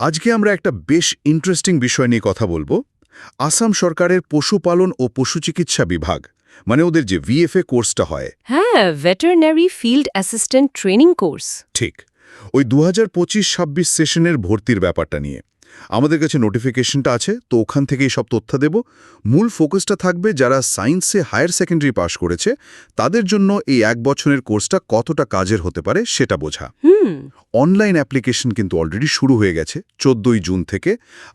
আজকে আমরা একটা বেশ ইন্টারেস্টিং বিষয় নিয়ে কথা বলবো। আসাম সরকারের পশুপালন ও পশুচিকিৎসা বিভাগ, মানে ওদের যে ভিএফএ কোর্সটা হয়। হ্যাঁ, veterinary field assistant training course. ঠিক, ওই 2025-26 সেশনের ভর্তির ব্যাপারটা নিয়ে আমাদের কাছে নোটিফিকেশনটা আছে, তো ওখান থেকেই সব তথ্য দেব। মূল ফোকাসটা থাকবে যারা সায়েন্সে হায়ার সেকেন্ডারি পাশ করেছে তাদের জন্য এই 1 বছরের কোর্সটা কতটা কাজের হতে পারে সেটা বোঝা। অনলাইন অ্যাপ্লিকেশন কিন্তু অলরেডি শুরু হয়ে গেছে 14 জুন থেকে,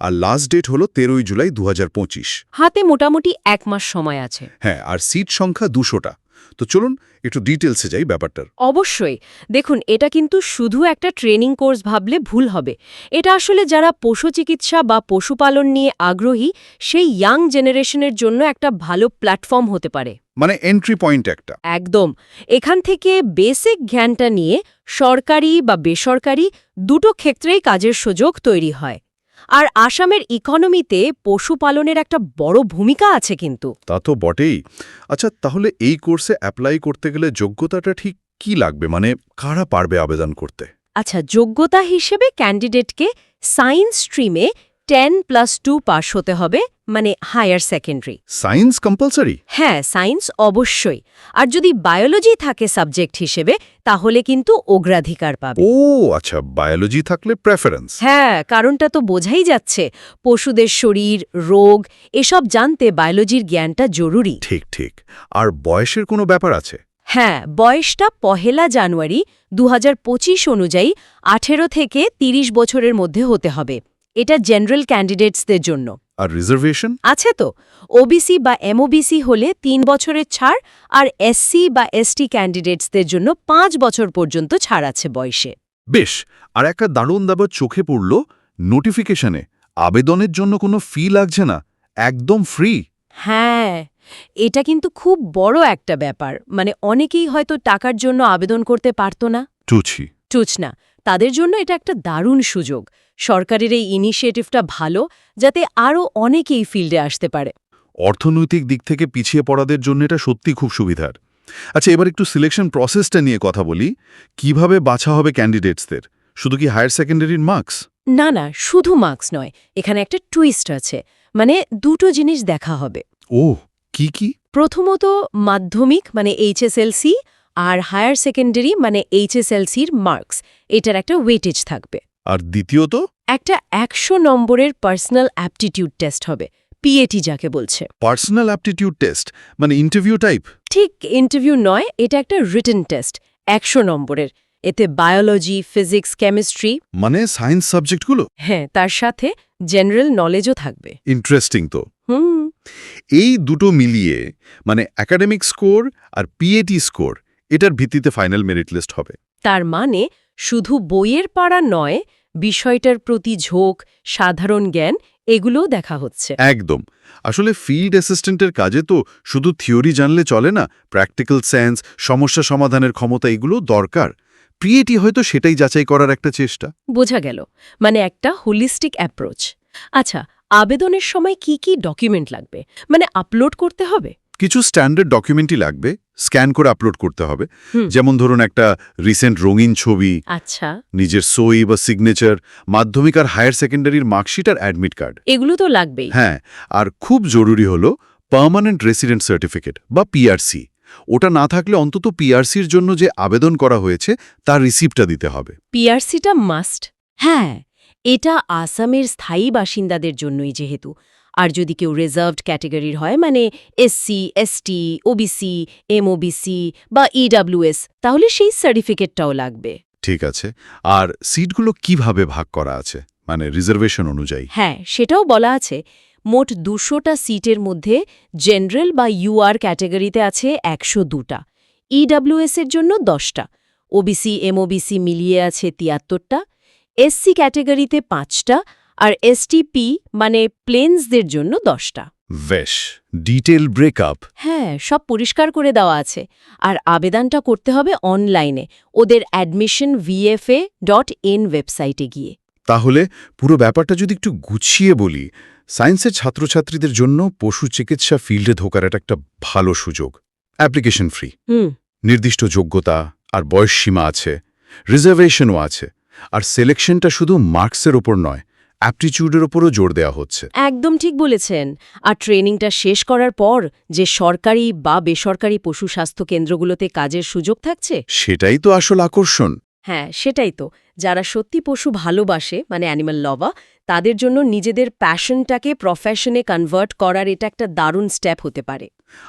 আর লাস্ট ডেট হলো 13 জুলাই 2025। হাতে মোটামুটি 1 মাস সময় আছে। হ্যাঁ, আর সিট সংখ্যা 200টা। তো চলুন একটু ডিটেলসে যাই ব্যাপারটার। অবশ্যই। দেখুন, এটা কিন্তু শুধু একটা ট্রেনিং কোর্স ভাবলে ভুল হবে। এটা আসলে যারা পশু চিকিৎসা বা পশুপালন নিয়ে আগ্রহী সেই ইয়াং জেনারেশনের জন্য একটা ভালো প্ল্যাটফর্ম হতে পারে। মানে এন্ট্রি পয়েন্ট একটা। একদম। এখান থেকে বেসিক জ্ঞানটা নিয়ে সরকারি বা বেসরকারি দুটো ক্ষেত্রেই কাজের সুযোগ তৈরি হয়। আর আসামের ইকোনমিতে পশুপালনের একটা বড় ভূমিকা আছে কিন্তু। তা তো বটেই। আচ্ছা, তাহলে এই কোর্সে অ্যাপ্লাই করতে গেলে যোগ্যতাটা ঠিক কি লাগবে, মানে কারা পারবে আবেদন করতে? আচ্ছা, যোগ্যতা হিসেবে ক্যান্ডিডেটকে সায়েন্স স্ট্রিমে 10+2 পাস হতে হবে, মানে হায়ার সেকেন্ডারি। Science compulsory? হ্যাঁ, সায়েন্স অবশ্যই। আর যদি বায়োলজি থাকে সাবজেক্ট হিসেবে তাহলে কিন্তু অগ্রাধিকার পাবে। ও আচ্ছা, বায়োলজি থাকলে প্রেফারেন্স। হ্যাঁ, কারণটা তো বোঝাই যাচ্ছে। পশুদের শরীর, রোগ এসব জানতে বায়োলজির জ্ঞানটা জরুরি। ঠিক ঠিক। আর বয়সের কোনো ব্যাপার আছে? হ্যাঁ, বয়সটা 1 জানুয়ারি 2025 অনুযায়ী 18 থেকে 30 বছরের মধ্যে হতে হবে। এটা জেনারেল ক্যান্ডিডেটসদের জন্য। আর রিজার্ভেশন আছে তো। ওবিসি বা এমওবিসি হলে 3 বছরের ছাড়, আর এসসি বা এসটি ক্যান্ডিডেটসদের জন্য 5 বছর পর্যন্ত ছাড় আছে বয়সে। বেশ। আর একটা দারুণ ব্যাপার চোখে পড়ল নোটিফিকেশনে, আবেদনের জন্য কোনো ফি লাগছে না, একদম ফ্রি। হ্যাঁ, এটা কিন্তু খুব বড় একটা ব্যাপার। মানে অনেকেই হয়তো টাকার জন্য আবেদন করতে পারতো না। টুচি না, তাদের জন্য এটা একটা দারুণ সুযোগ। সরকারের এই ইনিশিয়েটিভটা ভালো, যাতে আরও অনেকেই ফিল্ডে আসতে পারে। অর্থনৈতিক দিক থেকে পিছিয়ে পড়াদের জন্য এটা সত্যি খুব সুবিধার। আচ্ছা, এবার একটু সিলেকশন প্রসেসটা নিয়ে কথা বলি। কিভাবে বাছা হবে ক্যান্ডিডেটসদের? শুধু কি হায়ার সেকেন্ডারির মার্কস? না না, শুধু মার্কস নয়, এখানে একটা টুইস্ট আছে। মানে দুটো জিনিস দেখা হবে। ও, কি কি? প্রথমত মাধ্যমিক মানে এইচএসএলসি, আর হায়ার সেকেন্ডারি মানে এইচএসএলসির মার্কস, এটার একটা ওয়েটেজ থাকবে। আর দ্বিতীয়ত? একটা 100 নম্বরের পার্সোনাল অ্যাপটিটিউড টেস্ট হবে, পিএটি যাকে বলছে। পার্সোনাল অ্যাপটিটিউড টেস্ট মানে ইন্টারভিউ টাইপ? ঠিক ইন্টারভিউ নয়, এটা একটা রিটেন টেস্ট 100 নম্বরের। এতে বায়োলজি, ফিজিক্স, কেমিস্ট্রি, মানে সায়েন্স সাবজেক্টগুলো? হ্যাঁ, তার সাথে জেনারেল নলেজও থাকবে। ইন্টারেস্টিং তো। হুম। এই দুটো মিলিয়ে মানে একাডেমিক স্কোর আর পিএটি স্কোর, এটার ভিত্তিতে ফাইনাল মেরিট লিস্ট হবে। তার মানে শুধু বইয়ের পড়া নয়, বিষয়টার প্রতি ঝোঁক, সাধারণ জ্ঞান এগুলোও দেখা হচ্ছে। একদম। আসলে ফিল্ড অ্যাসিস্ট্যান্টের কাজে তো শুধু থিওরি জানলে চলে না, প্র্যাকটিক্যাল সেন্স, সমস্যা সমাধানের ক্ষমতা এগুলো দরকার। পিএটি হয়তো সেটাই যাচাই করার একটা চেষ্টা। বোঝা গেল, মানে একটা হোলিস্টিক অ্যাপ্রোচ। আচ্ছা, আবেদনের সময় কি কি ডকুমেন্ট লাগবে, মানে আপলোড করতে হবে? কিছু স্ট্যান্ডার্ড ডকুমেন্টই লাগবে, স্ক্যান করে আপলোড করতে হবে। যেমন ধরুন একটা রিসেন্ট রঙিন ছবি, আচ্ছা, নিজের সই বা সিগনেচার, মাধ্যমিক আর হায়ার সেকেন্ডারির মার্কশিট আর অ্যাডমিট কার্ড। এগুলো তো লাগবেই। হ্যাঁ, আর খুব জরুরি হলো পার্মানেন্ট রেসিডেন্ট সার্টিফিকেট বা পিআরসি। ওটা না থাকলে অন্তত পিআরসির জন্য যে আবেদন করা হয়েছে তার রিসিপ্টটা দিতে হবে। পিআরসিটা মাস্ট। হ্যাঁ, এটা আসামের স্থায়ী বাসিন্দাদের জন্যই যেহেতু। আর যদি কেউ রিজার্ভড ক্যাটেগরির হয়, মানে এসসি, এসটি, ওবিসি, এমওবিসি বা ইডব্লিউএস, তাহলে সেই সার্টিফিকেটটাও লাগবে। ঠিক আছে। আর সিটগুলো কিভাবে ভাগ করা আছে, মানে রিজার্ভেশন অনুযায়ী? হ্যাঁ, সেটাও বলা আছে। মোট 200টা সিটের মধ্যে জেনারেল বা ইউআর ক্যাটেগরিতে আছে 102টা, ইডব্লিউএস এর জন্য 10টা, ওবিসি, এমওবিসি মিলিয়ে আছে 73টা, এসসি ক্যাটেগরিতে 5টা, আর এসটিপি মানে প্লেনসদের জন্য 10টা। বেশ ডিটেল ব্রেকআপ। হ্যাঁ, সব পরিষ্কার করে দেওয়া আছে। আর আবেদনটা করতে হবে অনলাইনে, ওদের admissionvfa.in ওয়েবসাইটে গিয়ে। তাহলে পুরো ব্যাপারটা যদি একটু গুছিয়ে বলি, সায়েন্সের ছাত্রছাত্রীদের জন্য পশু চিকিৎসা ফিল্ডে ঢোকার একটা ভালো সুযোগ। অ্যাপ্লিকেশন ফ্রি, নির্দিষ্ট যোগ্যতা আর বয়স সীমা আছে, রিজার্ভেশনও আছে। আর সিলেকশনটা শুধু মার্কসের ওপর নয়, অ্যাপটিটিউডের ওপরও জোর দেওয়া হচ্ছে। একদম ঠিক বলেছেন। আর ট্রেনিংটা শেষ করার পর যে সরকারি বা বেসরকারি পশু স্বাস্থ্য কেন্দ্রগুলোতে কাজের সুযোগ থাকছে, সেটাই তো আসল আকর্ষণ। হ্যাঁ সেটাই তো। যারা সত্যি পশু ভালোবাসে মানে অ্যানিমাল লাভার, তাদের জন্য নিজেদের প্যাশনটাকে প্রফেশনে কনভার্ট করার এটা একটা দারুণ স্টেপ হতে পারে।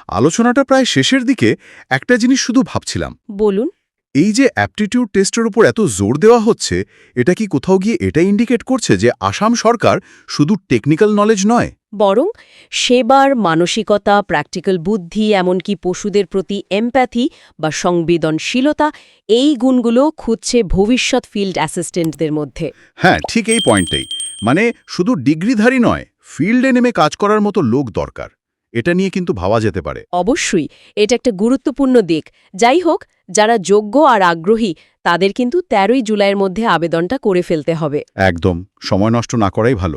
আলোচনাটা প্রায় শেষের দিকে একটা জিনিস শুধু ভাবছিলাম, বলুন। এই যে অ্যাপটিটিউড টেস্টের উপর এত জোর দেওয়া হচ্ছে, এটা কি কোথাও গিয়ে এটা ইন্ডিকেট করছে যে আসাম সরকার শুধু টেকনিক্যাল নলেজ নয়, বরং সেবার মানসিকতা, প্র্যাকটিক্যাল বুদ্ধি, এমনকি পশুদের প্রতি এমপ্যাথি বা সংবেদনশীলতা, এই গুণগুলো খুঁজছে ভবিষ্যৎ ফিল্ড অ্যাসিস্ট্যান্টদের মধ্যে। হ্যাঁ ঠিক এই পয়েন্টটাই, মানে শুধু ডিগ্রিধারী নয়, ফিল্ডে নেমে কাজ করার মতো লোক দরকার। এটা নিয়ে কিন্তু ভাবা যেতে পারে। অবশ্যই এটা একটা গুরুত্বপূর্ণ দিক। যাই হোক, যারা যোগ্য আর আগ্রহী তাদের কিন্তু ১৩ই জুলাইয়ের মধ্যে আবেদনটা করে ফেলতে হবে। একদম সময় নষ্ট না করাই ভালো।